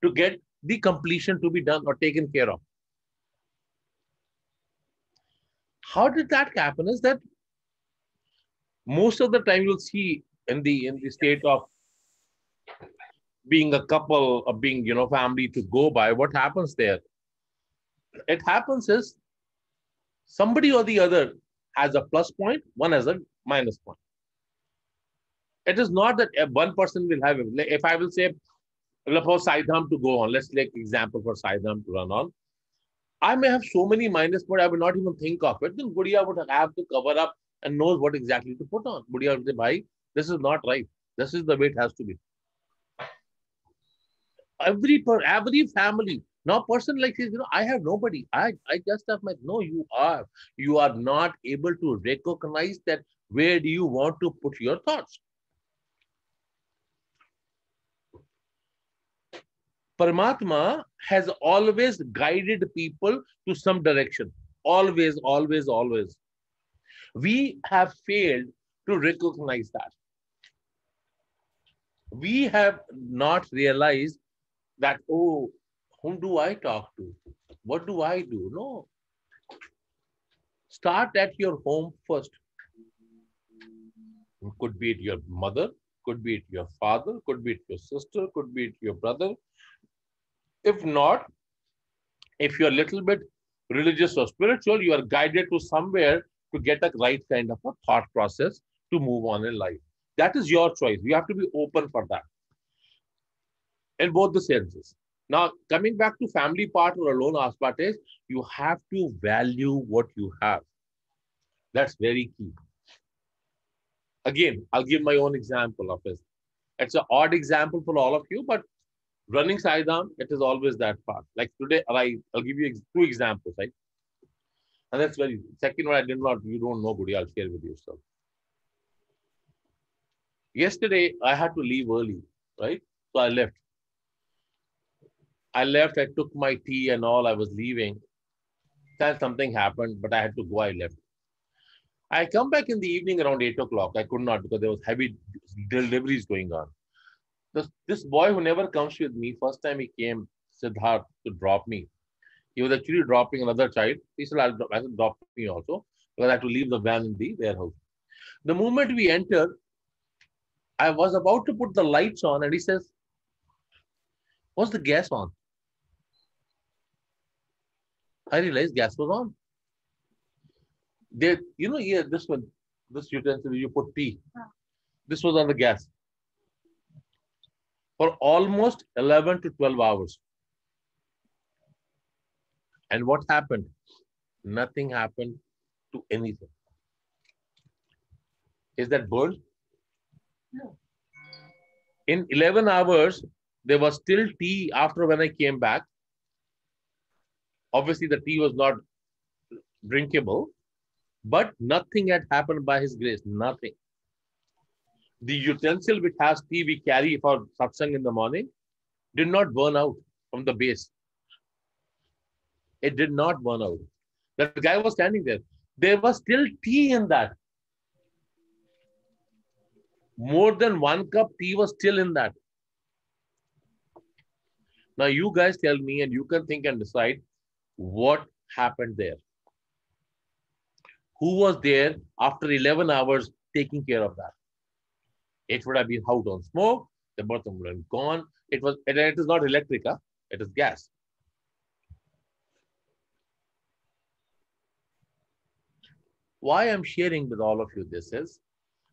to get the completion to be done or taken care of. How did that happen? Is that most of the time you'll see in the state of being a couple or being family to go by, what happens there? It happens is somebody or the other has a plus point, one has a minus point. It is not that one person will have it. Like, if I will say for Saidham to go on, let's take example for Saidham to run on. I may have so many minus points, I will not even think of it. Then Gudiya would have to cover up and knows what exactly to put on. Gudiya would say, Bhai, this is not right. This is the way it has to be. Every family. Now, person like this, I have nobody. I just have my. No, you are not able to recognize that. Where do you want to put your thoughts? Paramatma has always guided people to some direction. Always, always, always. We have failed to recognize that. We have not realized that, oh, whom do I talk to? What do I do? No. Start at your home first. Could be it your mother, could be it your father, could be it your sister, could be it your brother. If not, if you're a little bit religious or spiritual, you are guided to somewhere to get a right kind of a thought process to move on in life. That is your choice. You have to be open for that in both the senses. Now, coming back to family part or alone aspect is you have to value what you have. That's very key. Again, I'll give my own example of this. It's an odd example for all of you, but running Saidam, it is always that part. Like today, I'll give you two examples, right? And that's very second one. I did not. You don't know, Goody. I'll share with you. So yesterday I had to leave early, right? So I left. I took my tea and all. I was leaving. Then something happened, but I had to go. I left. I come back in the evening around 8 o'clock. I could not because there was heavy deliveries going on. This boy who never comes with me, first time he came, Siddharth, to drop me. He was actually dropping another child. He said, I said, drop me also because I had to leave the van in the warehouse. The moment we entered, I was about to put the lights on and he says, was the gas on? I realized gas was on. Here, this utensil, you put tea. This was on the gas for almost 11 to 12 hours. And what happened? Nothing happened to anything. Is that burned? No. In 11 hours, there was still tea after when I came back. Obviously, the tea was not drinkable, but nothing had happened by His grace. Nothing. The utensil which has tea we carry for satsang in the morning did not burn out from the base. It did not burn out. That guy was standing there. There was still tea in that. More than 1 cup tea was still in that. Now you guys tell me and you can think and decide what happened there. Who was there after 11 hours taking care of that? It would have been out on smoke. The bottom would have gone. It is not electric, huh? It is gas. Why I'm sharing with all of you this is,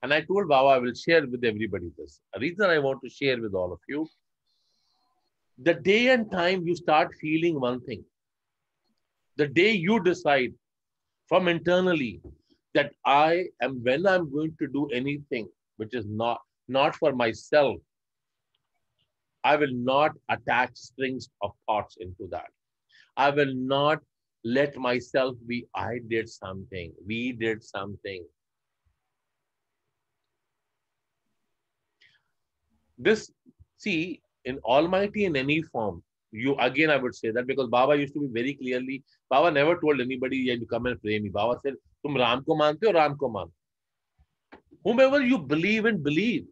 and I told Baba I will share with everybody this. A reason I want to share with all of you, the day and time you start feeling one thing, the day you decide from internally that when I'm going to do anything which is not for myself, I will not attach strings of thoughts into that. I will not let myself be, I did something, we did something. This, see, in Almighty in any form, I would say that because Baba used to be very clearly, Baba never told anybody, yeah, you come and pray me. Baba said, Tum Ram ko mante ho, Ram ko man. Whomever you believe in, believe.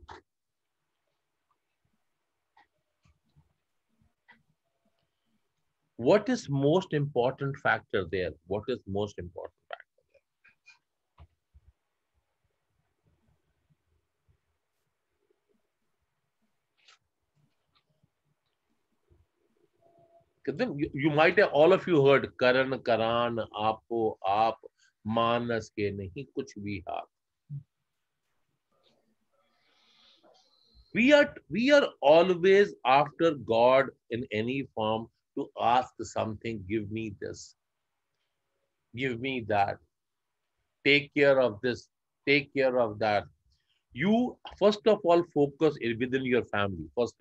What is most important factor there? What is most important factor there? You might have, all of you heard Karan, Karan, Apo, Aap, Manas ke nahi kuch bhi haat. We are always after God in any form to ask something. Give me this, give me that, take care of this, take care of that. You first of all focus within your family. First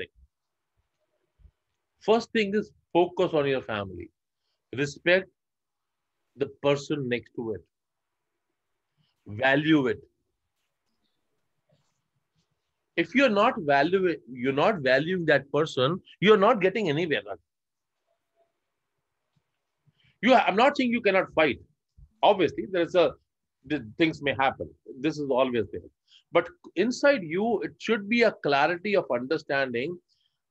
thing is focus on your family. Respect the person next to it. Value it. If you're not valuing that person, you're not getting anywhere. I'm not saying you cannot fight. Obviously, things may happen. This is always there. But inside you, it should be a clarity of understanding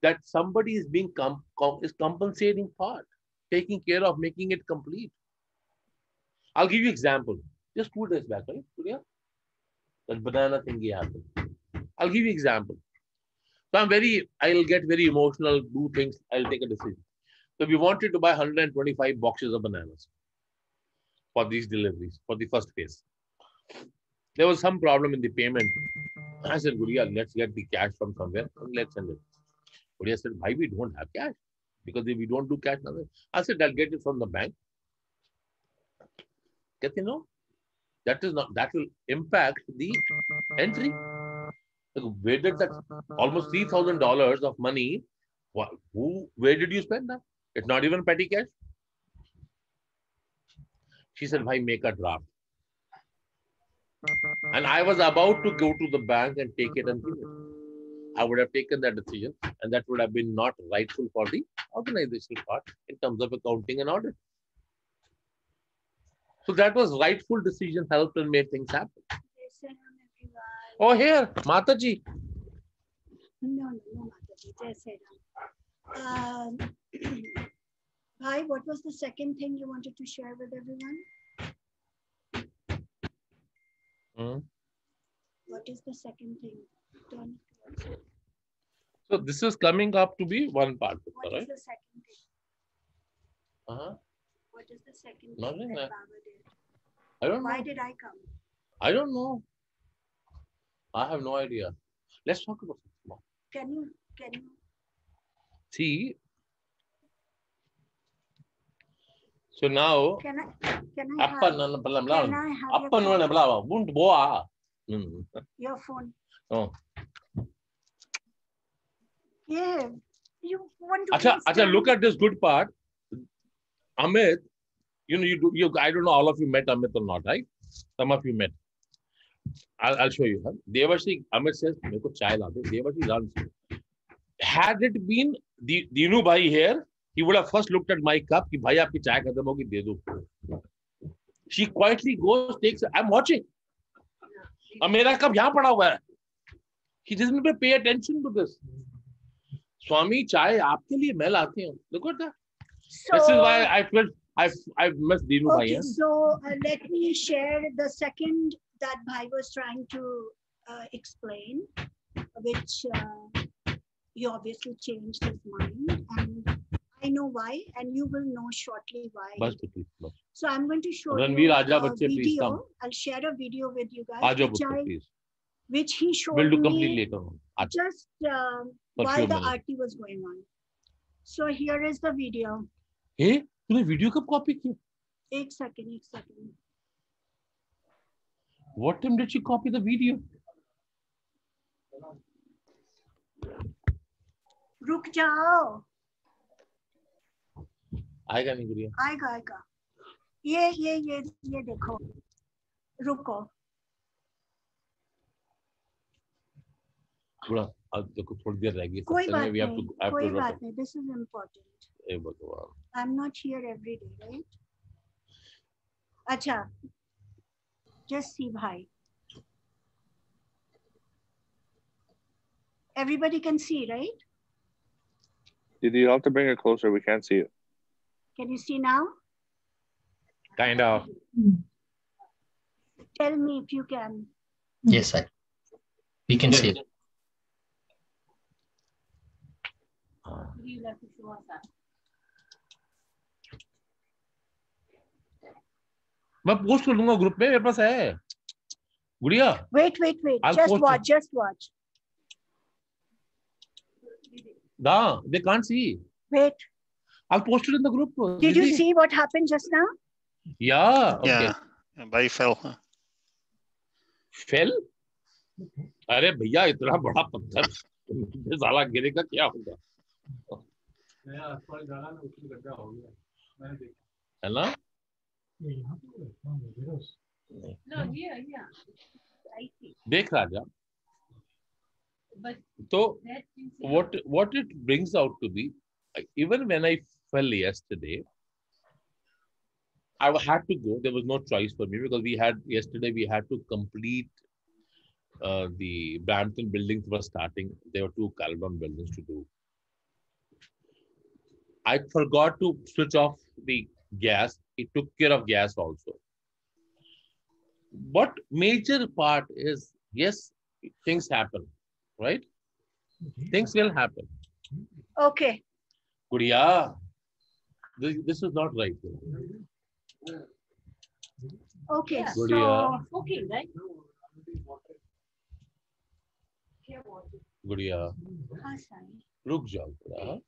that somebody is being is compensating part, taking care of, making it complete. I'll give you example. Just 2 days back, right? Today, that banana thingy happened. I'll give you example. So I'll get very emotional, do things, I'll take a decision. So we wanted to buy 125 boxes of bananas for these deliveries, for the first phase. There was some problem in the payment. I said, Guria, let's get the cash from somewhere and let's send it. Guria said, why we don't have cash? Because if we don't do cash, nothing. I said, I'll get it from the bank. Get you know? That will impact the entry. Where did that almost $3,000 of money? Where did you spend that? It's not even petty cash. She said, "Bhai, make a draft." And I was about to go to the bank and take it and give it. I would have taken that decision, and that would have been not rightful for the organizational part in terms of accounting and audit. So that was rightful decision, helped and made things happen. Oh, here, Mataji. No, Mataji. Just say that. Hi, what was the second thing you wanted to share with everyone? What is the second thing? So this is coming up to be one part. What is the second thing? What is the second thing that Baba did? I don't know. Why did I come? I don't know. I have no idea. Let's talk about it more. Can you? See. So now. Can I have your phone? Oh. Yeah. You want to Acha, look at this good part. Amit, I don't know all of you met Amit or not, right? Some of you met. I'll show you. Huh? Devashi, Amit says, "Meko chai la de." Devashi runs. Had it been Dinu Bhai here, he would have first looked at my cup. Ki, "Bhai, aapki chai khatam hogi, de do." She quietly goes, takes. I'm watching. And mera cup yahan pada hua hai. He doesn't even pay attention to this. Swami, chai aapke liye main laati hu. Look at that. So, this is why I felt I've missed Dinu Bhai. Okay, so let me share the second that Bhai was trying to explain, which he obviously changed his mind, and I know why, and you will know shortly why. Bas. So I'm going to show you a video. I'll share a video with you guys, which he showed we'll do complete later on. Just while the aarti was going on. So here is the video. Hey, तूने video कब copy किया? एक second. What time did she copy the video? रुक जाओ. आएगा नहीं गुड़िया. आएगा. ये देखो. रुको. थोड़ा देखो थोड़ी देर रह गई. कोई बात नहीं. This is important. I'm not here every day, right? अच्छा. Just see, bhai. Everybody can see, right? Did you have to bring it closer? We can't see it. Can you see now? Kind of. Tell me if you can. Yes, sir. We can see it. You'll have to show us that. मैं post कर दूंगा group में, मेरे पास है गुड़िया. Wait. I'll Just post watch. it. Just watch. Da, they can't see. Wait. I'll post it in the group. Did you see what happened just now? Yeah. Okay. Yeah. By fell. Fell? अरे भैया इतना बड़ा पत्थर साला गिरेगा क्या होगा? है ना? देख राजा. So what it brings out to be, even when I fell yesterday, I had to go. There was no choice for me because we had to complete the Brampton buildings were starting. There were 2 Caledon buildings to do. I forgot to switch off the gas. It took care of gas also. But major part is, yes, things happen, right? Things will happen. Okay. Gudiya, this is not right. Okay. Gudiya. So, okay, right? Gudiya, हाँ, sorry. रुक जाओ थोड़ा.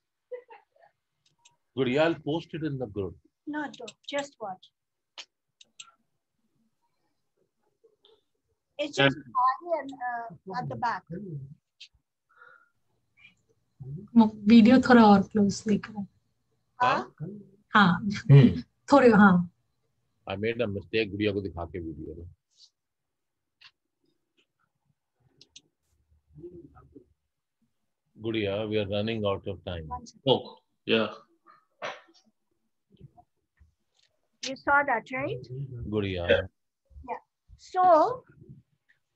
Gudiya, I'll post it in the group. No, just watch. It's just and at the back. Video थोड़ा और close देख रहा है. हाँ थोड़े. हाँ I made a mistake. गुड़िया को दिखा के वीडियो में. Gudiya, we are running out of time. Oh, yeah. You saw that, right? Gudiya. Yeah. So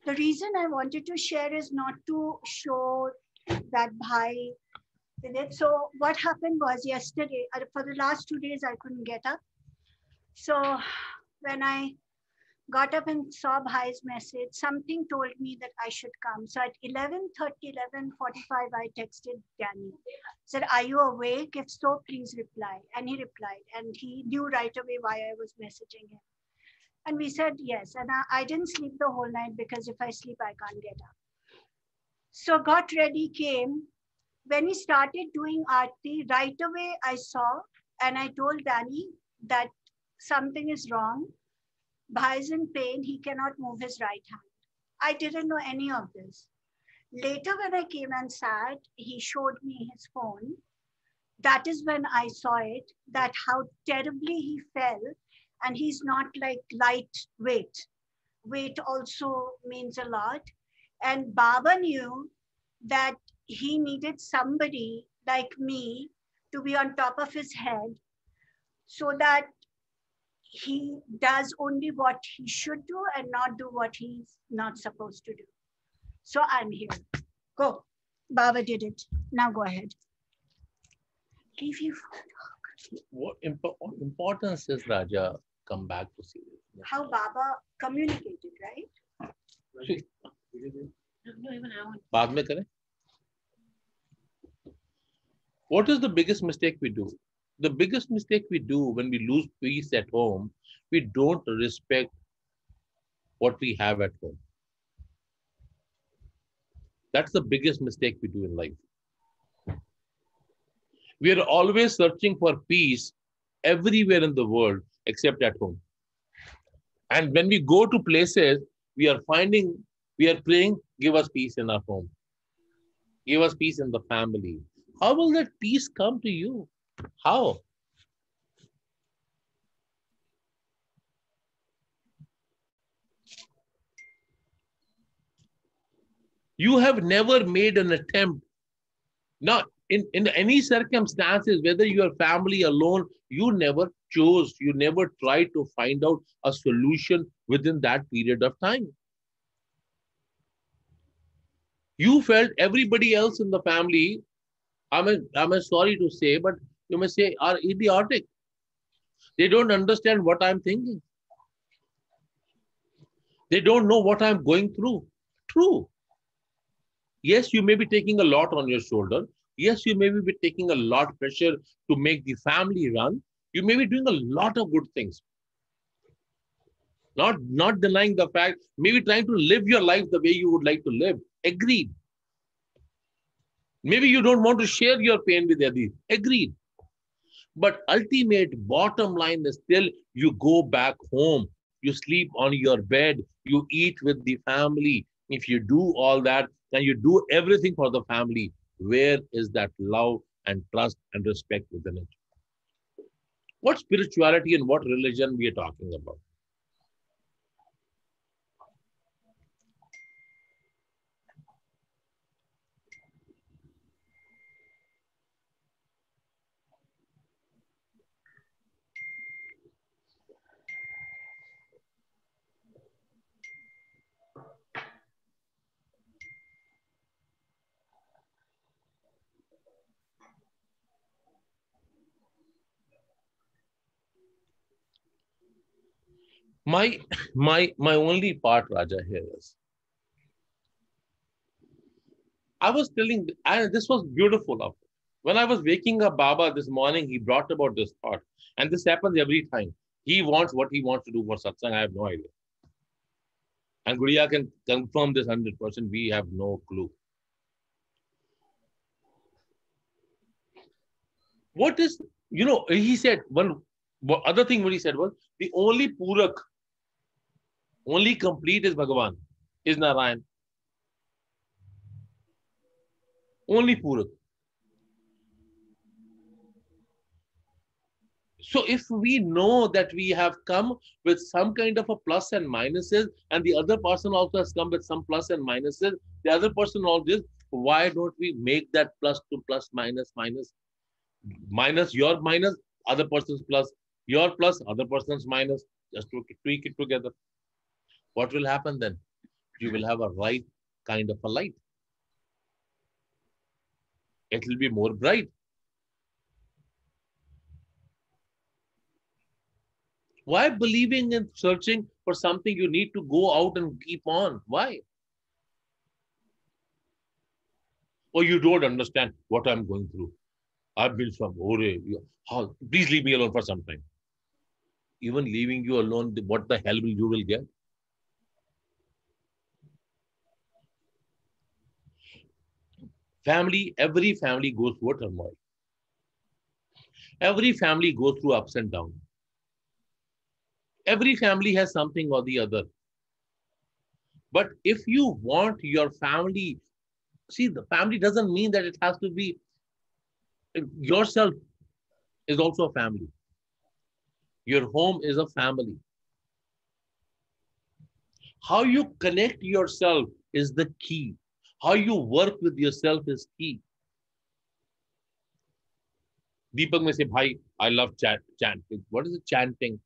the reason I wanted to share is not to show that Bhai did it. So what happened was yesterday, for the last 2 days, I couldn't get up. So when I got up and saw Bhai's message, something told me that I should come. So at 11:30, 11:45, I texted Danny. Said, are you awake? If so, please reply. And he replied. And he knew right away why I was messaging him. And we said yes. And I didn't sleep the whole night because if I sleep, I can't get up. So got ready, came. When he started doing Aarti, right away I saw and I told Danny that something is wrong. Bhai is in pain. He cannot move his right hand. I didn't know any of this. Later when I came and sat, he showed me his phone. That is when I saw it, that how terribly he fell. And he's not like lightweight. Weight also means a lot. And Baba knew that he needed somebody like me to be on top of his head so that he does only what he should do and not do what he's not supposed to do. So I'm here. Go. Baba did it. Now go ahead. Leave you. What importance is Raja come back to see this? How Baba communicated, right? See, बाद में करें. What is the biggest mistake we do? The biggest mistake we do when we lose peace at home, we don't respect what we have at home. That's the biggest mistake we do in life. We are always searching for peace everywhere in the world except at home. And when we go to places, we are praying, give us peace in our home. Give us peace in the family. How will that peace come to you? How? You have never made an attempt, not in any circumstances, whether you are family alone, you never chose, you never tried to find out a solution within that period of time. You felt everybody else in the family, I'm sorry to say, but you may say, are idiotic. They don't understand what I'm thinking. They don't know what I'm going through. True. Yes, you may be taking a lot on your shoulder. Yes, you may be taking a lot of pressure to make the family run. You may be doing a lot of good things. Not denying the fact, maybe trying to live your life the way you would like to live. Agreed. Maybe you don't want to share your pain with others. Agreed. But ultimate bottom line is still you go back home. You sleep on your bed. You eat with the family. If you do all that and you do everything for the family, where is that love and trust and respect within it? What spirituality and what religion we are talking about? My only part, Raja, here is I was telling, and this was beautiful of it. When I was waking up Baba this morning, he brought about this thought. And this happens every time. He wants what he wants to do for satsang. I have no idea. And Gudiya can confirm this 100%. We have no clue. What is, he said, one other thing what he said was, the only Purak, only complete is Bhagavan, is Narayan. Only Purak. So if we know that we have come with some kind of a plus and minuses, and the other person also has come with some plus and minuses, the other person also, why don't we make that plus to plus minus minus? Minus your minus, other person's plus, your plus, other person's minus, just to tweak it together. What will happen then? You will have a right kind of a light. It will be more bright. Why believing in searching for something you need to go out and keep on? Why? Or you don't understand what I'm going through. I've been from how? Please leave me alone for some time. Even leaving you alone, what the hell you will get? Family, every family goes through a turmoil. Every family goes through ups and downs. Every family has something or the other. But if you want your family, see, the family doesn't mean that it has to be, yourself is also a family. Your home is a family. How you connect yourself is the key. How you work with yourself is key. Deepak may say, Bhai, I love chanting. What is it, chanting?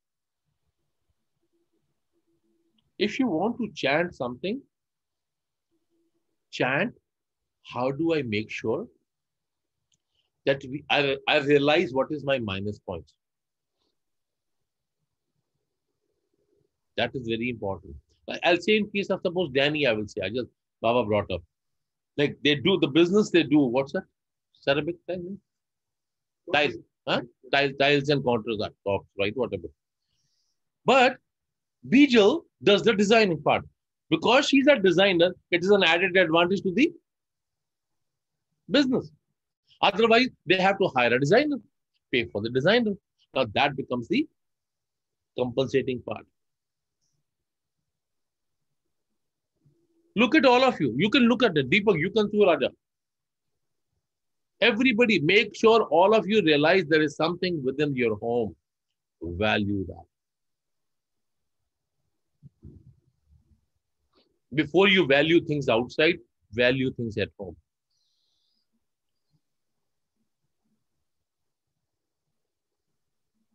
If you want to chant something, chant, how do I make sure that I realize what is my minus points? That is very important. I'll say in case of suppose Danny, I will say, Baba brought up. Like they do the business they do, what's that? Ceramic tile? Tiles, huh? Tiles and counters are tops, right? Whatever. But Bijal does the designing part. Because she's a designer, it is an added advantage to the business. Otherwise, they have to hire a designer, pay for the designer. Now that becomes the compensating part. Look at all of you. You can look at it. Deepak, you can see Raja. Everybody, make sure all of you realize there is something within your home. Value that. Before you value things outside, value things at home.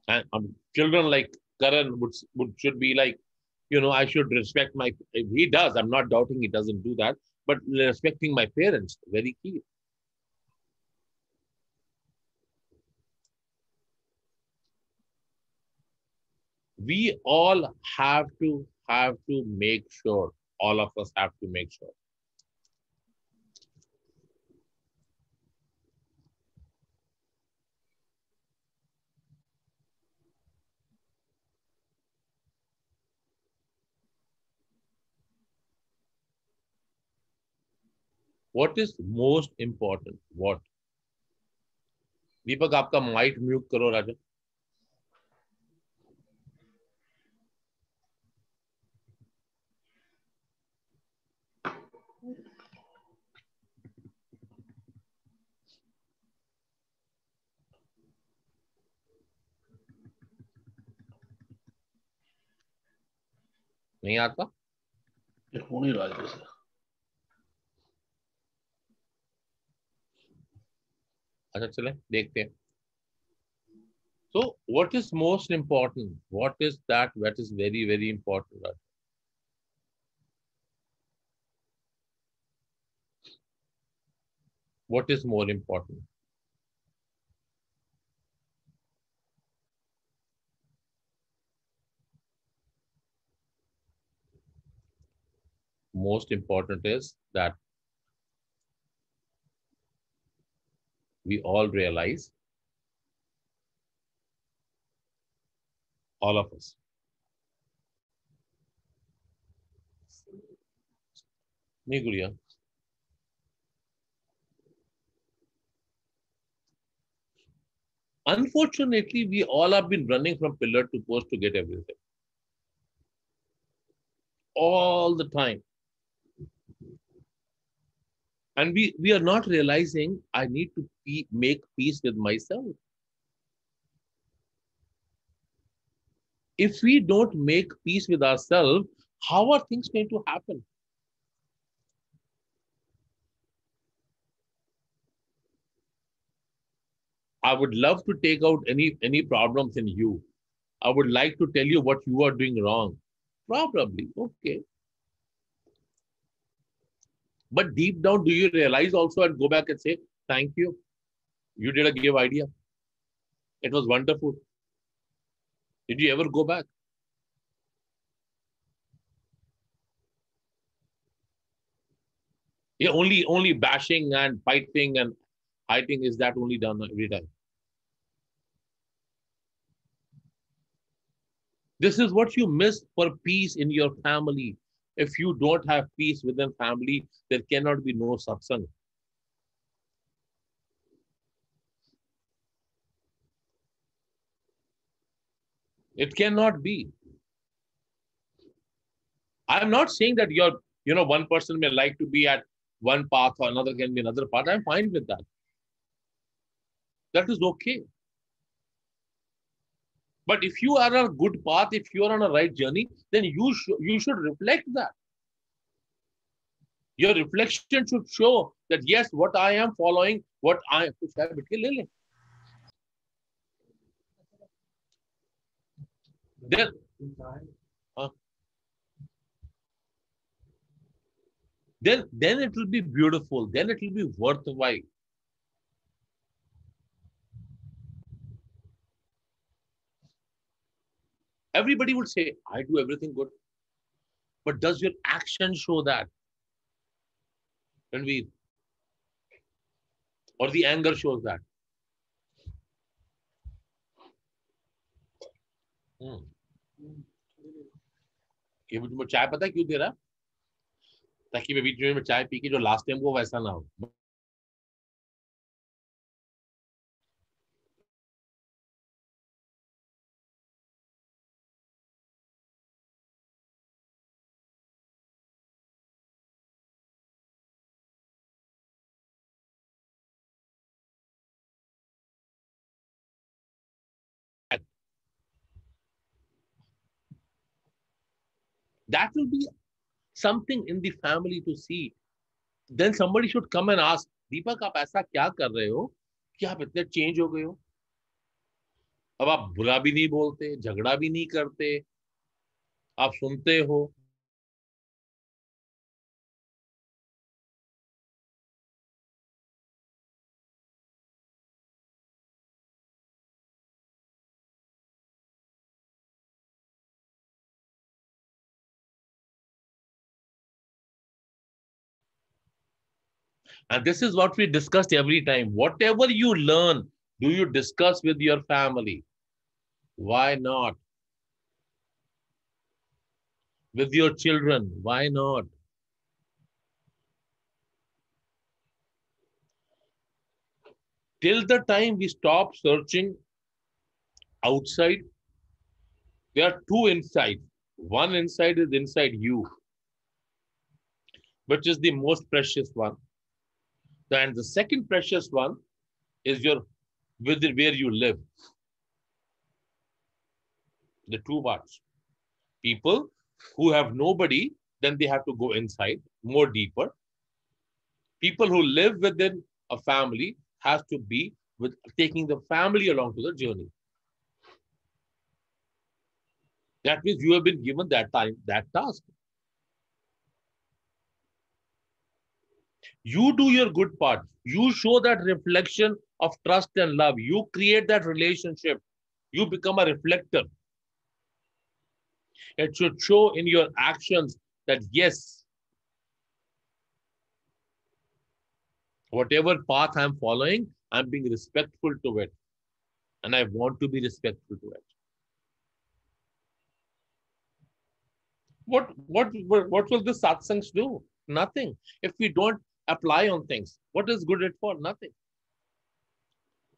And children like Karan should be like, I should respect he does. I'm not doubting he doesn't do that. But respecting my parents, very key. We all have to make sure, all of us have to make sure. What is most important? What? दीपक आपका mic mute करो राजा. नहीं आता? हो नहीं रहा है. अच्छा चले देखते हैं. So what is most important? What is that is very, very important? Right? What is more important? Most important is that we all realize, all of us, नहीं गुड़िया, unfortunately we all have been running from pillar to post to get everything all the time, and we are not realizing I need to make peace with myself. If we don't make peace with ourselves, how are things going to happen? I would love to take out any problems in you. I would like to tell you what you are doing wrong. Probably, okay. But deep down, do you realize also and go back and say, thank you. You did a give idea. It was wonderful. Did you ever go back? Yeah, only bashing and fighting and fighting, is that only done every time? This is what you miss for peace in your family. If you don't have peace within family, there cannot be no satsang. It cannot be. I'm not saying that one person may like to be at one path or another can be another path. I'm fine with that. That is okay. But if you are on a good path, if you are on a right journey, then you should reflect that. Your reflection should show that yes, what I am following, what I then then it will be beautiful. Then it will be worthwhile. Everybody would say, I do everything good. But does your action show that? Or the anger shows that? ये मुझे चाय पता है क्यों दे रहा, ताकि मैं बीच में चाय पी के जो लास्ट टाइम वो वैसा ना हो. That will be something in the family to see. Then somebody should come and ask, दीपक आप ऐसा क्या कर रहे हो कि आप इतने चेंज हो गए हो? अब आप बुरा भी नहीं बोलते, झगड़ा भी नहीं करते, आप सुनते हो. And this is what we discussed every time. Whatever you learn, do you discuss with your family? Why not? With your children? Why not? Till the time we stop searching outside, there are two inside. One inside is inside you, which is the most precious one. And the second precious one is where you live. The two parts. People who have nobody, then they have to go inside, more deeper. People who live within a family has to be with taking the family along to the journey. That means you have been given that time, that task. You do your good part. You show that reflection of trust and love. You create that relationship. You become a reflector. It should show in your actions that yes, whatever path I'm following, I'm being respectful to it. And I want to be respectful to it. What will the satsangs do? Nothing. If we don't apply on things, what is good it for? Nothing.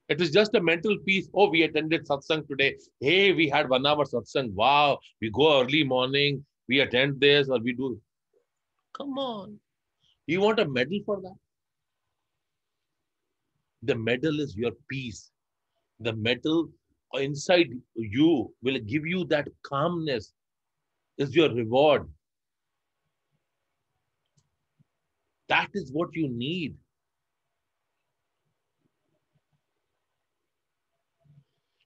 It is just a mental peace. Oh, we attended satsang today. Hey, we had 1 hour satsang. Wow, we go early morning. We attend this or we do. Come on. You want a medal for that? The medal is your peace. The medal inside you will give you that calmness. Is your reward. That is what you need.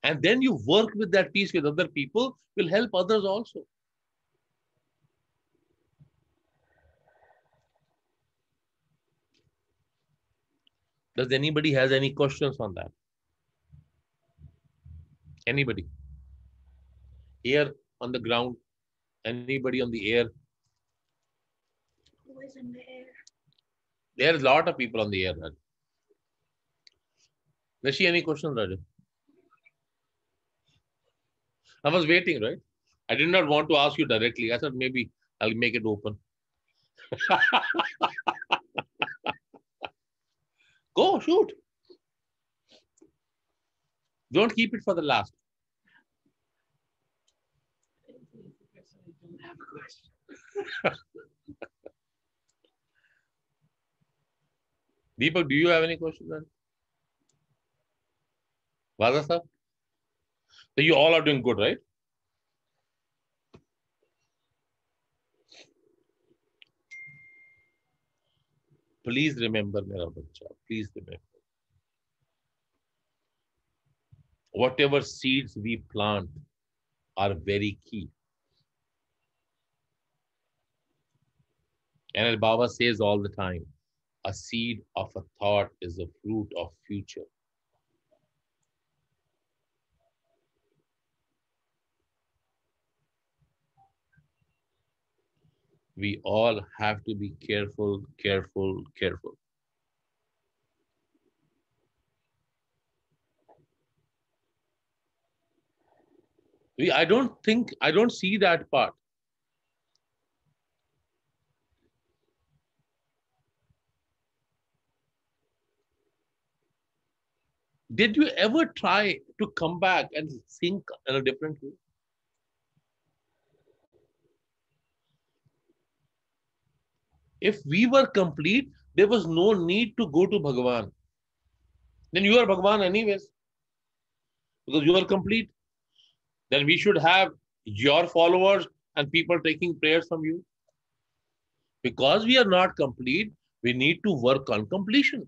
And then you work with that peace with other people, will help others also. Does anybody has any questions on that? Anybody? Here on the ground? Anybody on the air? Who is in the air? There is a lot of people on the air, Raj. Rishi, any questions, Raj? I was waiting, right? I did not want to ask you directly. I thought maybe I'll make it open. Go, shoot. Don't keep it for the last. I have a question. Deepak, do you have any questions? Vaza sir? So you all are doing good, right? Please remember, mera bacha. Please remember. Whatever seeds we plant are very key. And as Baba says all the time, a seed of a thought is a fruit of future. We all have to be careful, careful, careful. I don't see that part. Did you ever try to come back and think in a different way? If we were complete, there was no need to go to Bhagavan. Then you are Bhagavan anyways. Because you are complete. Then we should have your followers and people taking prayers from you. Because we are not complete, we need to work on completion.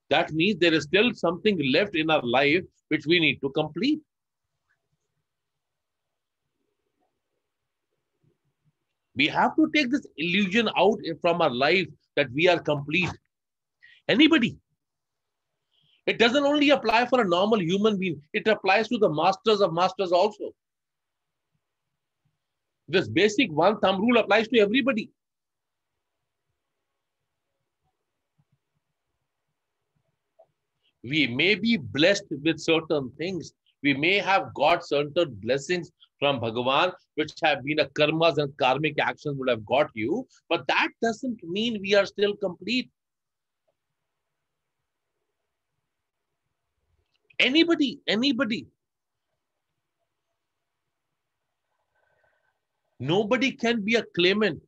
That means there is still something left in our life which we need to complete. We have to take this illusion out from our life that we are complete. Anybody. It doesn't only apply for a normal human being. It applies to the masters of masters also. This basic one thumb rule applies to everybody. We may be blessed with certain things. We may have got certain blessings from Bhagavan, which have been a karmas and karmic actions would have got you, but that doesn't mean we are still complete. Anybody. Nobody can be a claimant.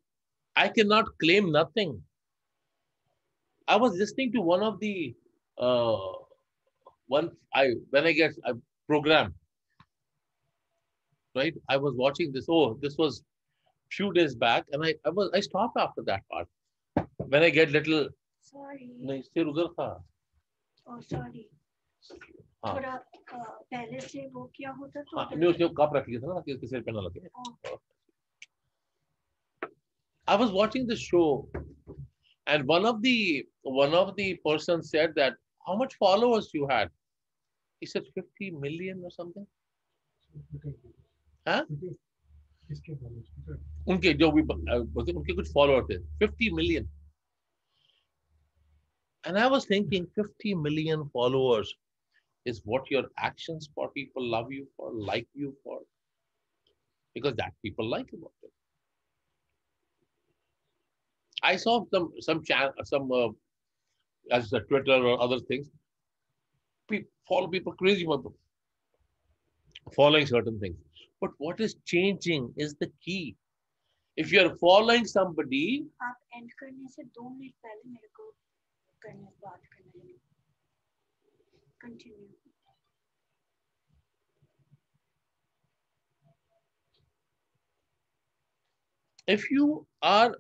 I cannot claim nothing. I was listening to one of the when I get a program, right? I was watching this. Oh, this was few days back, and I stopped after that part. When I get little. Sorry. नहीं सिर उधर था. Oh, sorry. हाँ. थोड़ा पहले से वो क्या होता तो. हाँ, नहीं उसने कप रख लिया था ना कि सिर पे ना लगे. I was watching the show, and one of the persons said that how much followers you had. He said 50 million or something. हाँ? उनके जो भी उनके कुछ फॉलोअर थे 50 million. And I was thinking 50 million followers is what your actions for people love you for, like you for, because that people like about it. I saw some as a Twitter or other things. Follow people crazy about them, following certain things. But what is changing is the key. If you are following somebody, आप end करने से 2 minute पहले मेरे को बात करना है. Continue. if you are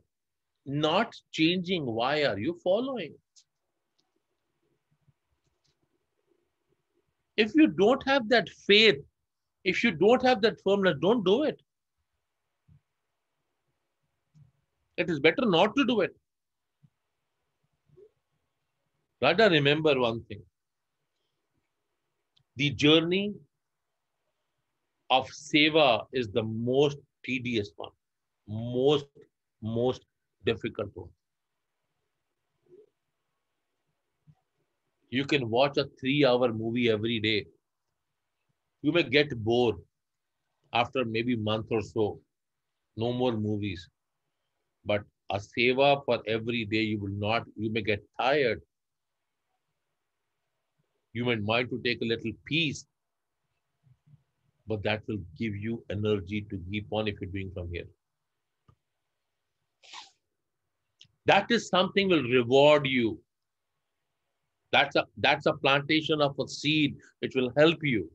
not changing, why are you following? If you don't have that faith, if you don't have that firmness, don't do it. It is better not to do it. Rather, remember one thing. The journey of seva is the most tedious one, most difficult one. You can watch a 3-hour movie every day. You may get bored after maybe a month or so. No more movies. But a seva for every day, you may get tired. You might mind to take a little peace, but that will give you energy to keep on if you're doing from here. That is something will reward you. That's a plantation of a seed which will help you.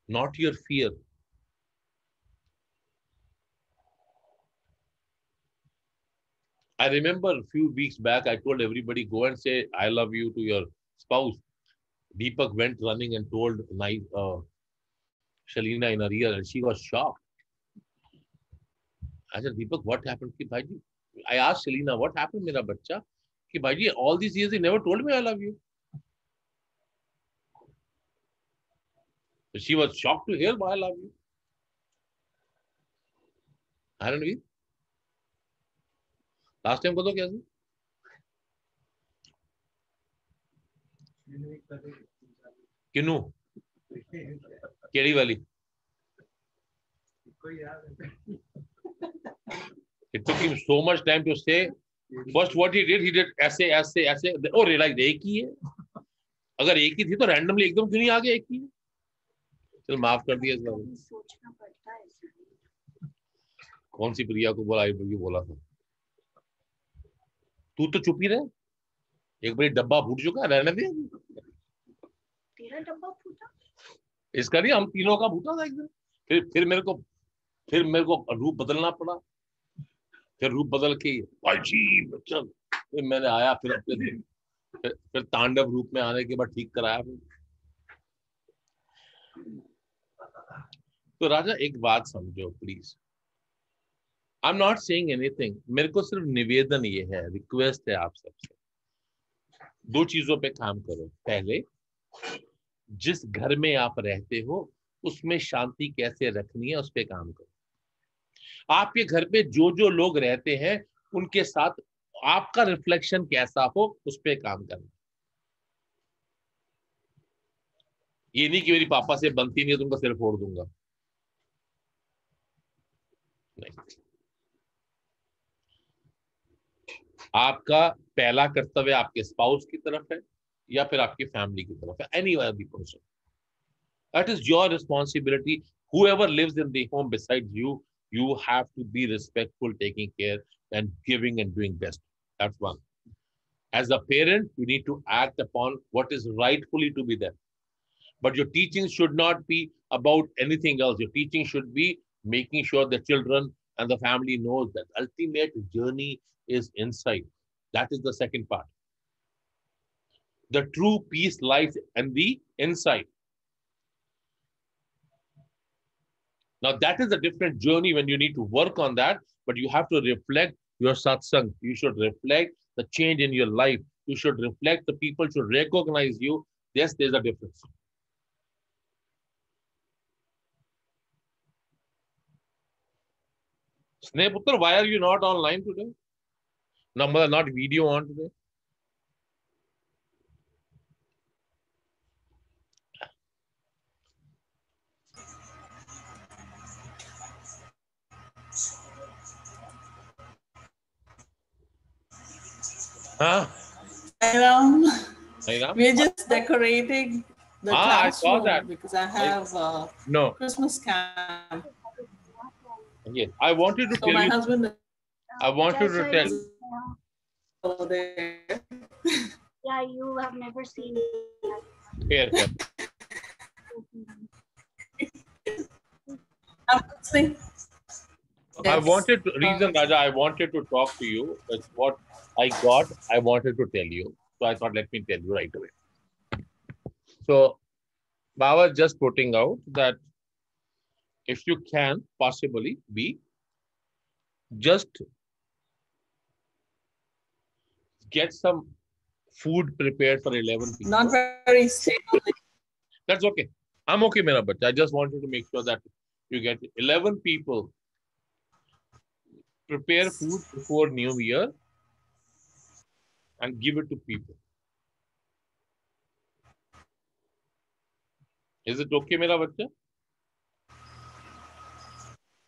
Not your fear. I remember a few weeks back, I told everybody, go and say, I love you to your spouse. Deepak went running and told Shalina in her ear, and she was shocked. I said, Deepak, what happened? I asked Shalina, what happened, mera bacha? Ki bhaiji, all these years he never told me I love you. So she was shocked to hear why I love you. I don't know. Last time कਦੋਂ क्या था? किन्नू? केड़ी वाली? It took him so much time to say. First, what he did ऐसे. Oh, realized एक ही है. अगर एक ही थी तो randomly एकदम क्यों नहीं आ गया एक ही? चल माफ कर दिया इस बार. सोचना पड़ता है. कौन सी प्रिया को बोला था? तू तो चुप ही रहे. एक बार डब्बा फूट चुका है, रहने दे. तेरा डब्बा फूटा? इसका नहीं, हम तीनों का फूटा था एक दिन. फिर मेरे को रूप बदलना पड़ा. फिर रूप बदल के चल. फिर मैंने आया, फिर तांडव रूप में आने के बाद ठीक कराया. तो राजा एक बात समझो please. I am not saying anything. मेरे को सिर्फ निवेदन ये है, रिक्वेस्ट है आप सबसे. 2 चीजों पे काम करो. पहले, जिस घर में आप रहते हो उसमें शांति कैसे रखनी है उस पे काम करो. आपके घर पे जो लोग रहते हैं उनके साथ आपका रिफ्लेक्शन कैसा हो उस पर काम करना। ये नहीं कि मेरी पापा से बनती नहीं है तुमको सिर फोड़ दूंगा, नहीं। आपका पहला कर्तव्य आपके स्पाउस की तरफ है या फिर आपकी फैमिली की तरफ है, any one of the person. That is your responsibility. Whoever lives in the home besides you, you have to be respectful, taking care and giving and doing best. That's one. As a parent, you need to act upon what is rightfully to be there. But your teaching should not be about anything else. Your teaching should be making sure the children and the family knows that ultimate journey is inside. That is the second part. The true peace lies in the inside. Now, that is a different journey when you need to work on that, but you have to reflect your satsang. You should reflect the change in your life. You should reflect, the people should recognize you. Yes, there's a difference. Snehaputra, why are you not online today? Number not video on today? Huh? Ram, Sairam? we're just decorating the I saw that. classroom because I have No. Christmas camp. Yes. I wanted to So tell my you. husband I wanted to tell. is over there. Yeah, you have never seen Here, here. I'm listening. I Yes. wanted to, reason Raja, I wanted to talk to you. That's what I got. I wanted to tell you. So I thought, let me tell you right away. So Baba just putting out that if you can possibly be just get some food prepared for 11 people. Not very stable. That's okay. I'm okay, Mera Bachcha. I just wanted to make sure that you get 11 people. Prepare food before New Year and give it to people. Is it okay, Mera Bachcha?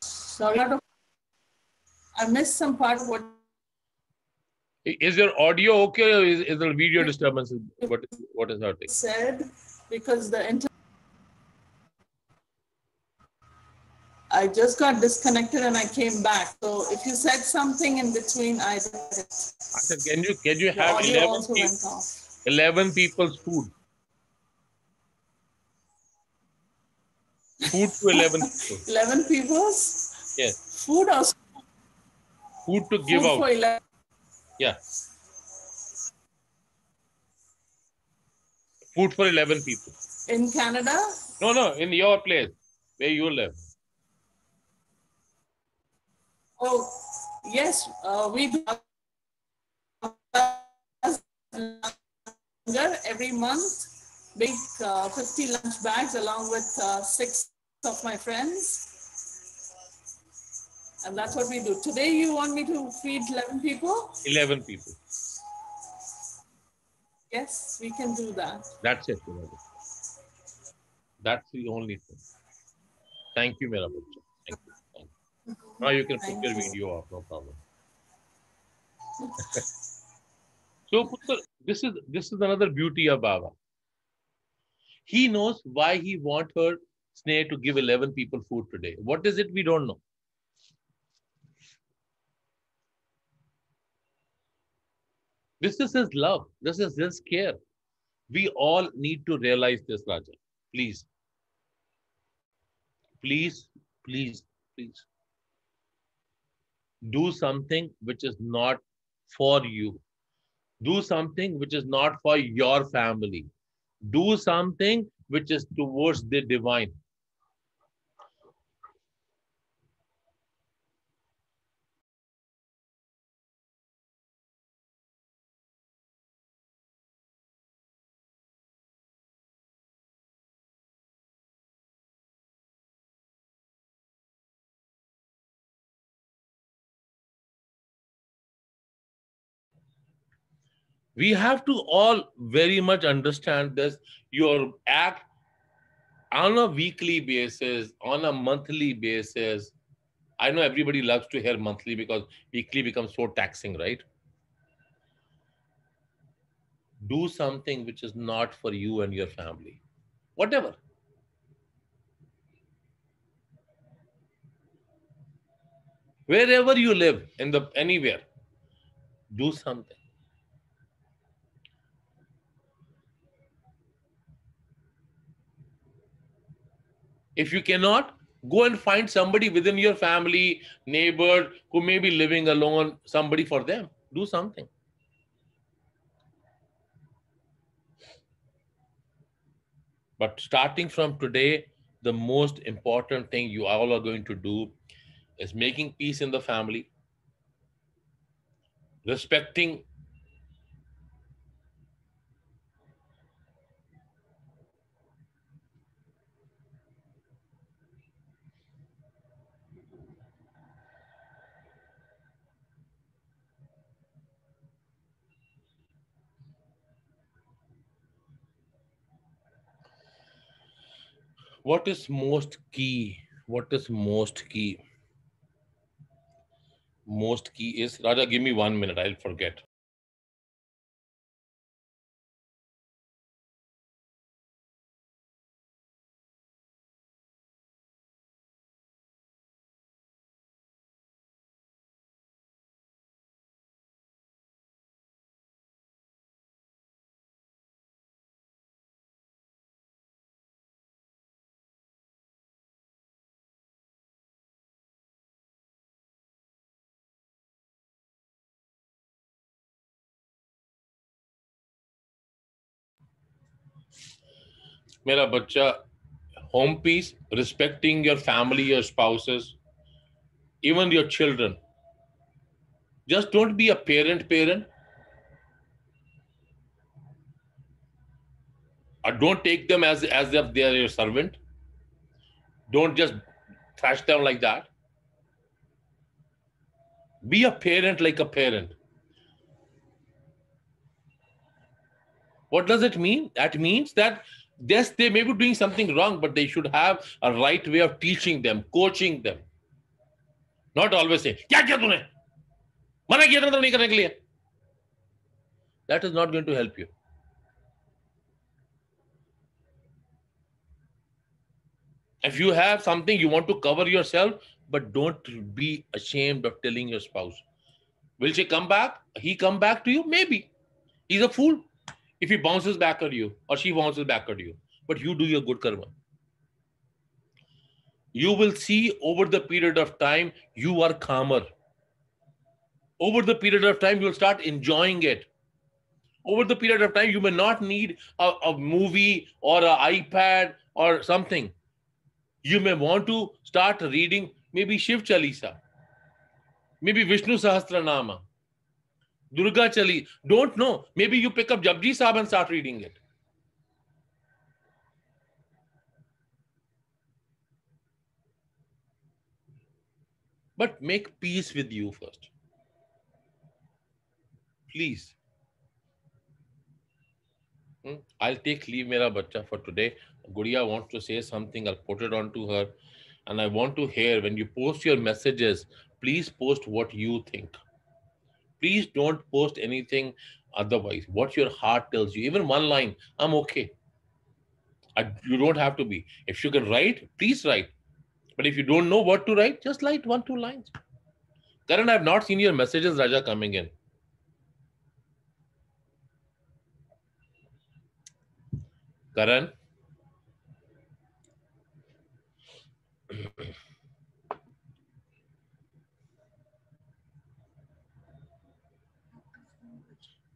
Sorry, I missed some part of what Is your audio okay or is the video disturbance? What is hurting? said because I just got disconnected and I came back. So if you said something in between, I did it. I said, can you The have audio also went off. 11 people's food? Food to 11 people. 11 people's? Yes. Food or Food to give food out. for 11? Yeah. Food for 11 people. In Canada? No, in your place, where you live. Oh, yes, we do every month. Big 50 lunch bags along with 6 of my friends. And that's what we do. Today, you want me to feed 11 people? 11 people. Yes, we can do that. That's it. That's the only thing. Thank you, Mera Bachcha. Thank you. Thank you. Now you can put your video off, no problem. So, Putra, this is another beauty of Baba. He knows why he want her Sneha to give 11 people food today. What is it we don't know? This is his love. This is his care. We all need to realize this, Raja. Please. Please, please, please. Do something which is not for you. Do something which is not for your family. Do something which is towards the divine. We have to all very much understand this. Your act on a weekly basis, on a monthly basis. I know everybody loves to hear monthly because weekly becomes so taxing, right? Do something which is not for you and your family. Whatever. Wherever you live, in the anywhere, do something. If you cannot, go and find somebody within your family, neighbor who may be living alone, somebody for them. Do something. But starting from today, the most important thing you all are going to do is making peace in the family, respecting. What is most key? What is most key? Most key is, Raja, give me 1 minute, I'll forget. Mera bacha, home peace, respecting your family, your spouses, even your children. Just don't be a parent, or don't take them as if they are your servant. Don't just trash them like that. Be a parent like a parent. What does it mean? That means that yes, they may be doing something wrong, but they should have a right way of teaching them, coaching them. Not always say, "Kya kiya tune? Mana kiya tha nahi karne ke liye." That is not going to help you. If you have something you want to cover yourself, but don't be ashamed of telling your spouse. Will she come back? He come back to you? Maybe. He's a fool if he bounces back at you or she bounces back at you. But you do your good karma. You will see over the period of time, you are calmer. Over the period of time, you'll start enjoying it. Over the period of time, you may not need a movie or an iPad or something. You may want to start reading maybe Shiv Chalisa, maybe Vishnu Sahasranama, Durga Chali. Don't know. Maybe you pick up Japji Sahib and start reading it. But make peace with you first. Please. I'll take leave, mera bacha, for today. Gudiya wants to say something. I'll put it on to her. And I want to hear, when you post your messages, please post what you think. Please don't post anything otherwise. What your heart tells you. Even one line, I'm okay. You don't have to be. If you can write, please write. But if you don't know what to write, just write 1-2 lines. Karan, I have not seen your messages, Raja, coming in. Karan?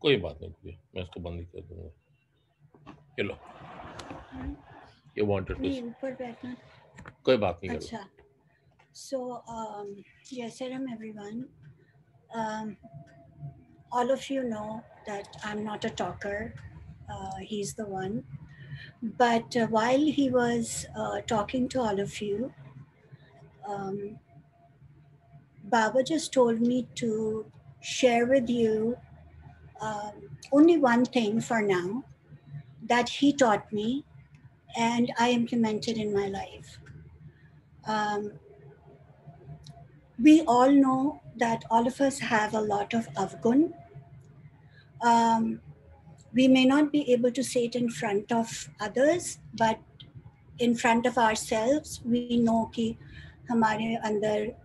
कोई बात नहीं, मैं इसको बंद ही कर दूंगा. चलो. You wanted to. नहीं, ऊपर बैठना. कोई बात नहीं. अच्छा. So, yes, hello everyone. All of you know that I'm not a talker. He's the one. But while he was talking to all of you, Baba just told me to share with you only one thing for now that he taught me and I implemented in my life. We all know that all of us have a lot of avgun. We may not be able to say it in front of others, but in front of ourselves, we know कि हमारे अंदर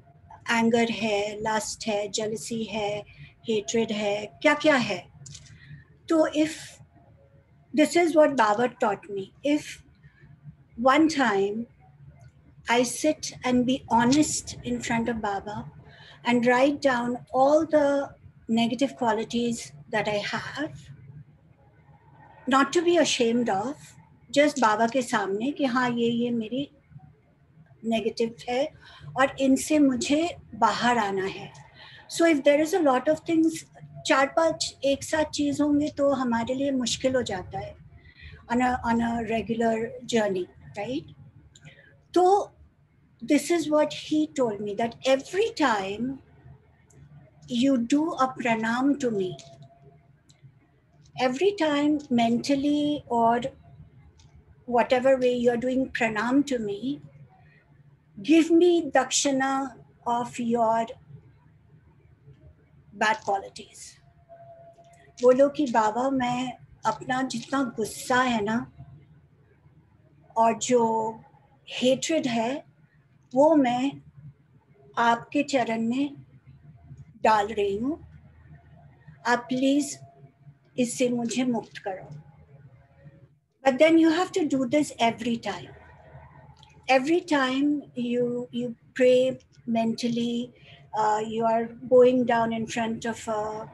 anger है, lust है, jealousy है, hatred है, क्या है. So if this is what Baba taught me, if one time I sit and be honest in front of Baba and write down all the negative qualities that I have, not to be ashamed of, just Baba के सामने कि हाँ ये मेरी negative है और इनसे मुझे बाहर आना है. So if there is a lot of things, 4-5 एक साथ चीज होंगे तो हमारे लिए मुश्किल हो जाता है on a regular journey, right? So this is what he told me, that every time you do a pranam to me, every time mentally or whatever way you're doing pranam to me, give me dakshana of your bad qualities. बोलो कि बाबा मैं अपना जितना गुस्सा है ना और जो hatred है वो मैं आपके चरण में डाल रही हूँ. आप प्लीज इससे मुझे मुक्त करो. But then you have to do this every time. Every time you pray mentally, you are going down in front of a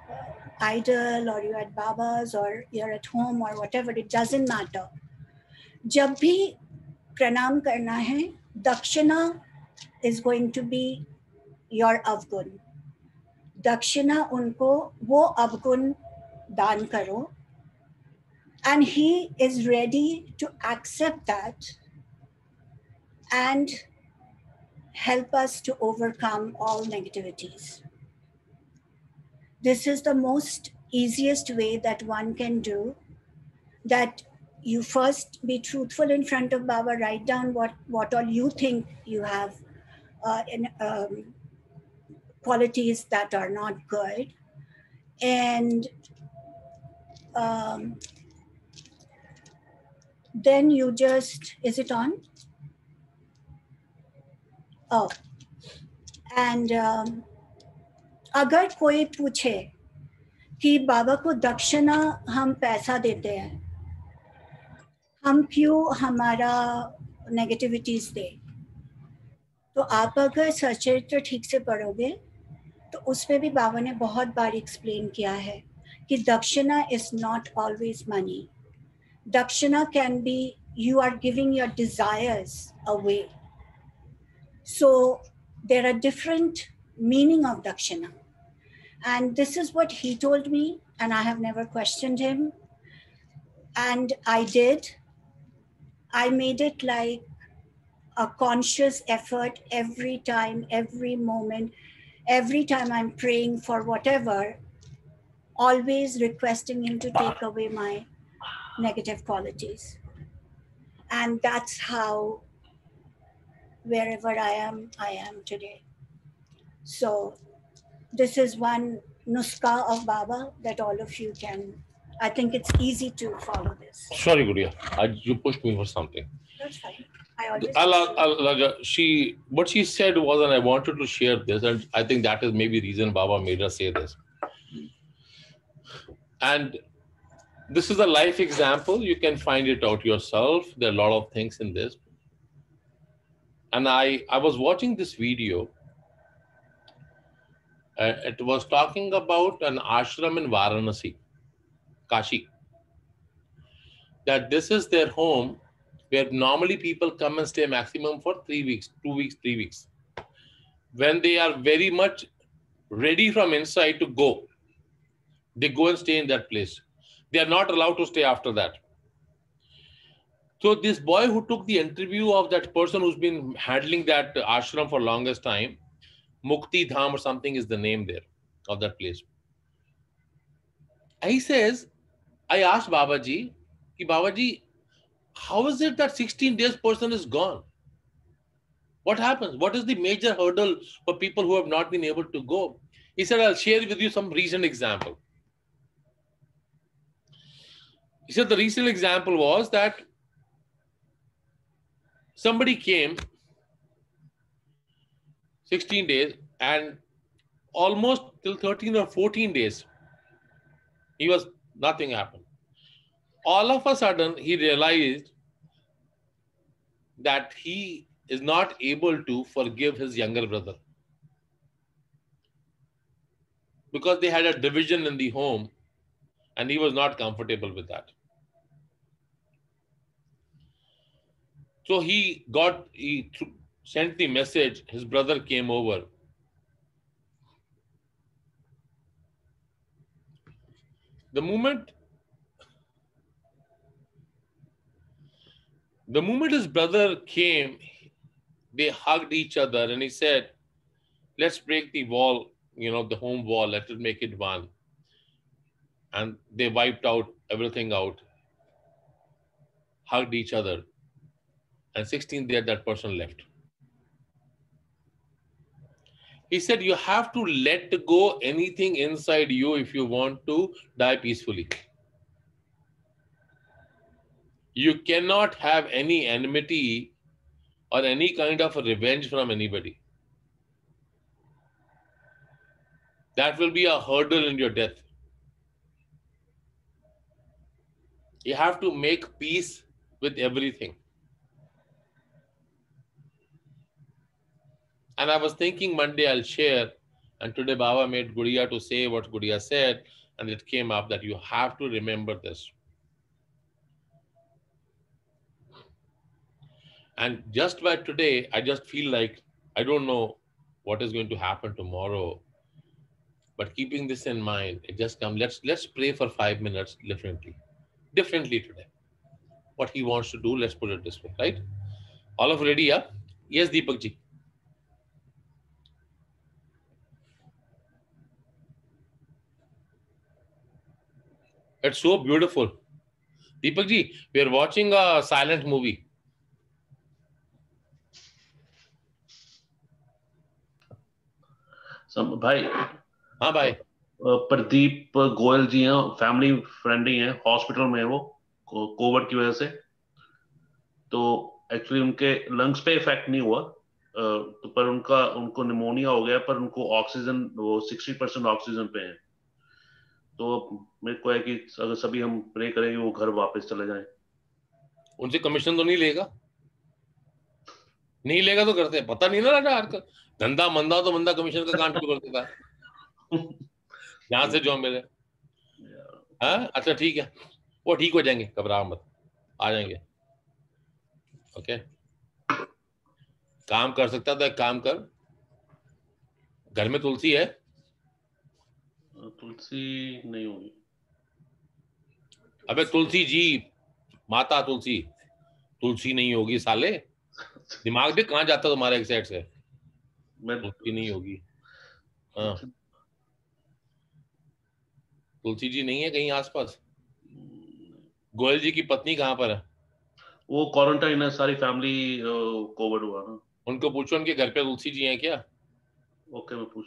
idol or you're at Baba's or you're at home or whatever, it doesn't matter. जब भी प्रणाम करना है, dakshana is going to be your avgun. Dakshana उनको वो avgun दान करो, and he is ready to accept that and help us to overcome all negativities. This is the most easiest way that one can do, that you first be truthful in front of Baba, write down what all you think you have in qualities that are not good, and then you just, is it on? Oh, and अगर कोई पूछे कि बाबा को दक्षिणा हम पैसा देते हैं, हम क्यों हमारा नेगेटिविटीज दे, तो आप अगर सचरित्र ठीक से पढ़ोगे तो उसमें भी बाबा ने बहुत बार एक्सप्लेन किया है कि दक्षिणा इज नॉट ऑलवेज मनी. दक्षिणा can be you are giving your desires away. So there are different meaning of dakshina. And this is what he told me, and I have never questioned him. And I did. I made it like a conscious effort every time, every moment, every time I'm praying for whatever, always requesting him to take away my negative qualities. And that's how, wherever I am today. So this is one nuska of Baba that all of you can, I think it's easy to follow this. Sorry, Guria, you pushed me for something. That's fine. I always what she said was, and I wanted to share this, and I think that is maybe reason Baba made us say this. And this is a life example. You can find it out yourself. There are a lot of things in this. And I was watching this video. It was talking about an ashram in Varanasi, Kashi. That this is their home, where normally people come and stay maximum for 3 weeks, 2 weeks, 3 weeks. When they are very much ready from inside to go, they go and stay in that place. They are not allowed to stay after that. So this boy who took the interview of that person who's been handling that ashram for longest time, Mukti Dham or something is the name there of that place. He says, I asked Babaji, ki Babaji, how is it that 16 days person is gone? What happens? What is the major hurdle for people who have not been able to go? He said, I'll share with you some recent example. He said the recent example was that somebody came 16 days and almost till 13 or 14 days, nothing happened. All of a sudden, he realized that he is not able to forgive his younger brother because they had a division in the home and he was not comfortable with that. So he sent the message, his brother came over. The moment his brother came, they hugged each other and he said, let's break the wall, the home wall, let's make it one. And they wiped out everything out, hugged each other. And 16 days that person left. He said, you have to let go anything inside you if you want to die peacefully. You cannot have any enmity or any kind of a revenge from anybody. That will be a hurdle in your death. You have to make peace with everything. And I was thinking Monday I'll share, and today Baba made Gudiya to say what Gudiya said, and it came up that you have to remember this. And just by today, I just feel like I don't know what is going to happen tomorrow. But keeping this in mind, it just comes. Let's pray for 5 minutes differently today. What he wants to do, let's put it this way, right? All of ready, yeah? Yes, Deepak ji. It's so beautiful. Deepak ji, we are watching a silent movie. भाई, हाँ भाई, प्रदीप गोयल जी हैं, family friend ही हैं, hospital में है वो Covid की वजह से। तो एक्चुअली उनके लंग्स पे इफेक्ट नहीं हुआ, तो पर उनको निमोनिया हो गया, पर उनको ऑक्सीजन, वो 60% ऑक्सीजन पे हैं। तो मेरे को है कि अगर सभी हम प्रे करेंगे वो घर वापस चले जाएं। उनसे कमीशन तो नहीं लेगा? नहीं लेगा तो करते हैं, पता नहीं ना राजा, धंधा मंदा तो बंदा कमीशन का काम क्यों कर देता है? यहां से जो मिले। हाँ, अच्छा ठीक है, वो ठीक हो जाएंगे, घबराओ मत, आ जाएंगे। ओके, काम कर सकता तो एक काम कर, घर में तुलसी है? तुलसी नहीं होगी। अबे तुलसी जी, माता तुलसी, तुलसी नहीं होगी साले, दिमाग भी कहाँ जाता तुम्हारे एक साइड से? तुलसी नहीं होगी। हाँ, तुलसी जी नहीं है कहीं आसपास? गोयल जी की पत्नी कहाँ पर है? वो क्वारंटाइन है, सारी फैमिली कोविड हुआ ना। उनको पूछो उनके घर पे तुलसी जी हैं क्या? ओके, मैं पूछ,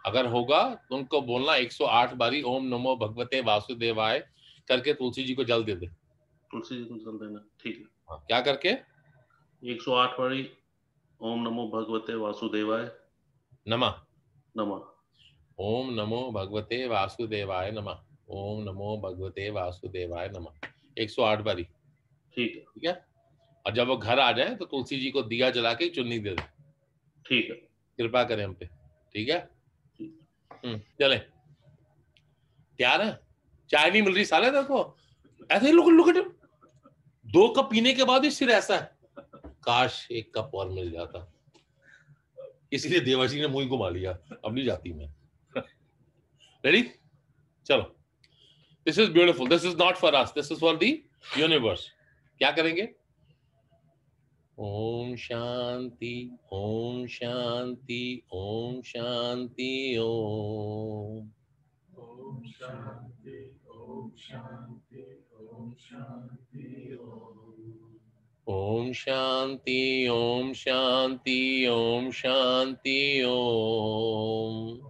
अगर होगा तो उनको बोलना 108 बारी ओम नमो भगवते वासुदेवाय करके तुलसी जी को जल दे दे। तुलसी जी को जल देना, ठीक है। हाँ, क्या करके? 108 बारी ओम नमो भगवते वासुदेवाय नमः। नमः। ओम नमो भगवते वासुदेवाय नमः। ओम नमो भगवते वासुदेवाय नमः, 108 बारी। ठीक है, ठीक है। और जब वो घर आ जाए तो तुलसी जी को दिया जला के चुन्नी दे दे। ठीक है, कृपा करें हम पे, ठीक है। चले, तैयार है? चाय नहीं मिल रही साले तेरे को? ऐसे लुक एट, 2 कप पीने के बाद ही सिर ऐसा है, काश 1 कप और मिल जाता। इसीलिए देवाजी ने मुंह घुमा लिया, अब नहीं जाती मैं। रेडी? चलो, this is beautiful, this is not for us, this is for the universe. क्या करेंगे? Om Shanti, Om Shanti, Om Shanti, Om Shanti, Om Shanti, Om Shanti, Om Shanti, Om.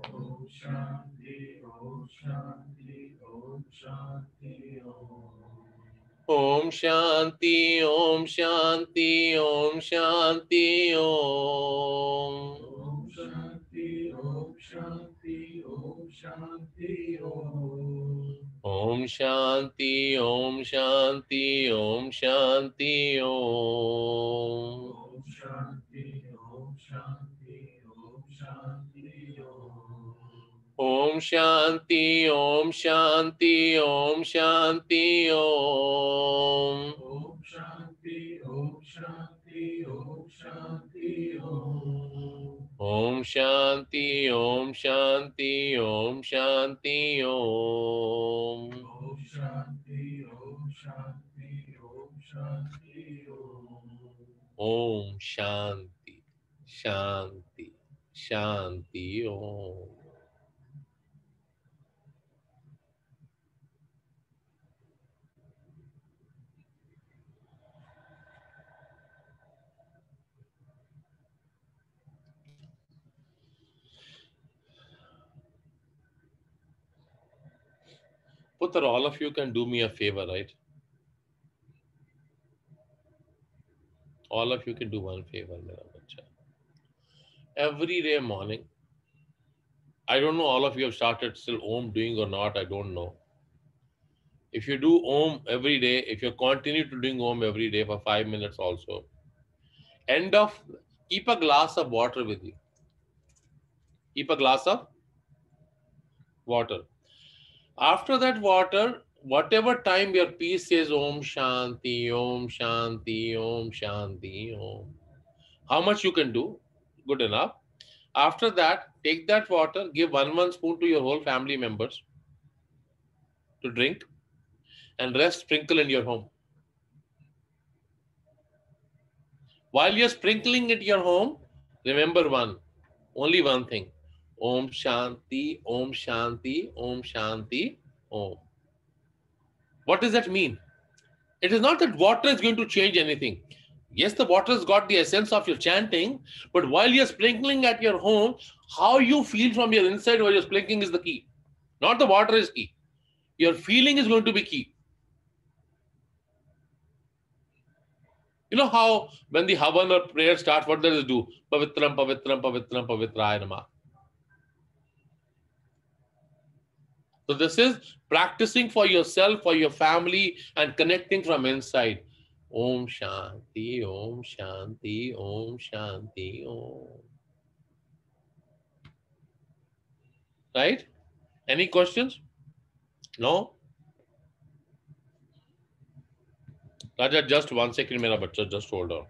Om Shanti, Om Shanti, Om Shanti, Om. Om Shanti, Om Shanti, Om Shanti, Om. Om Shanti, Om Shanti, Om Shanti, Om. Om Shanti, Om Shanti, Om Shanti, Om. Om Shanti, Shanti, Shanti, Om. Putra, all of you can do me a favor, right? All of you can do one favor, mera bacha. Every day morning, I don't know all of you have started still Om doing or not, I don't know. If you do Om every day, if you continue to doing Om every day for 5 minutes also, keep a glass of water with you. Keep a glass of water. After that water, whatever time your piece says Om Shanti, Om Shanti, Om Shanti, Om. How much you can do? Good enough. After that, take that water, give one spoon to your whole family members to drink, and rest sprinkle in your home. While you're sprinkling at your home, remember only one thing. Om Shanti, Om Shanti, Om Shanti, Om. What does that mean? It is not that water is going to change anything. Yes, the water has got the essence of your chanting, but while you're sprinkling at your home, how you feel from your inside while you're sprinkling is the key. Not the water is key. Your feeling is going to be key. You know how when the Havan or prayer starts, what does it do? Pavitram, Pavitram, Pavitram, Pavitraya Namah. So this is practicing for yourself, for your family, and connecting from inside. Om Shanti, Om Shanti, Om Shanti, Om. Right? Any questions? No? Raja, just 1 second, mera bachcha, just hold on.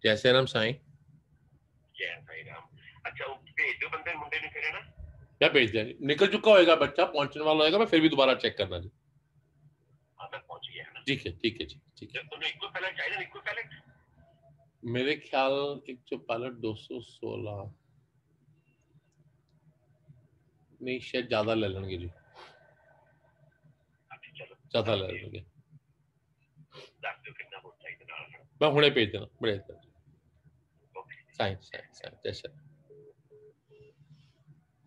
Jai Sai Ram Sai. जय साई राम। अच्छा वो भेजो बंदे मुंडे ने फिर है ना क्या भेज दें? निकल चुका होएगा बच्चा, पहुंचने वाला होएगा, मैं फिर भी दोबारा चेक करना जी। हाँ तक पहुंच गया है ना। ठीक है जी, ठीक है। तुम्हें इक्को पैलेट चाहिए ना, इक्को पैलेट? मेरे ख्याल एक जो पैलेट 216 नहीं, शायद ज्यादा ले लेंगे जी, ज्यादा ले लेंगे। मैं हुणे भेज देना, बड़े साइंस जैसे।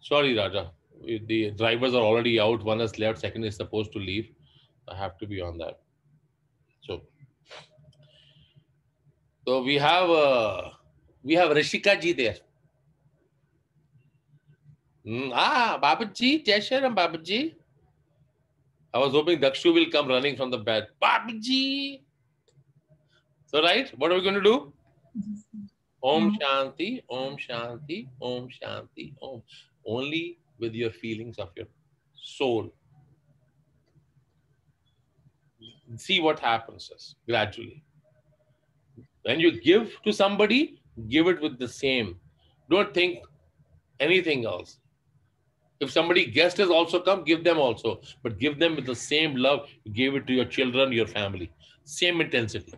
Sorry, Raja. The drivers are already out. One has left. Second is supposed to leave. I have to be on that. So we have Rishika ji there. Babaji, Jai Shri Ram, Babaji. I was hoping Dakshu will come running from the bed. Babaji. So right, what are we going to do? Om Shanti, Om Shanti, Om Shanti, Om. Only with your feelings of your soul. See what happens gradually. When you give to somebody, give it with the same. Don't think anything else. If somebody guest has also come, give them also. But give them with the same love you gave it to your children, your family. Same intensity.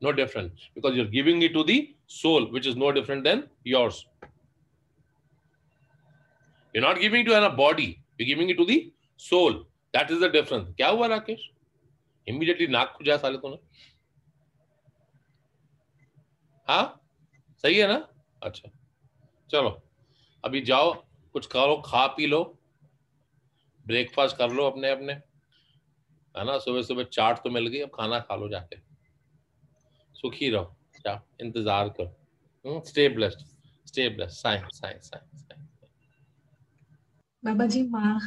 No different. Because you're giving it to the soul, which is no different than yours. You're not giving it to a body. You giving it to the soul, that is the difference. क्या हुआ Rakesh, immediately नाक खुजा साले तूने? हाँ सही है ना? अच्छा चलो अभी जाओ, कुछ करो, खा पी लो, ब्रेकफास्ट कर लो अपने अपने, है ना? सुबह सुबह चाट तो मिल गई, अब खाना खा लो जाके, सुखी रहो, क्या इंतजार करो। Stay blessed, stay blessed. Sign sign sign sign. बाबा जी माँ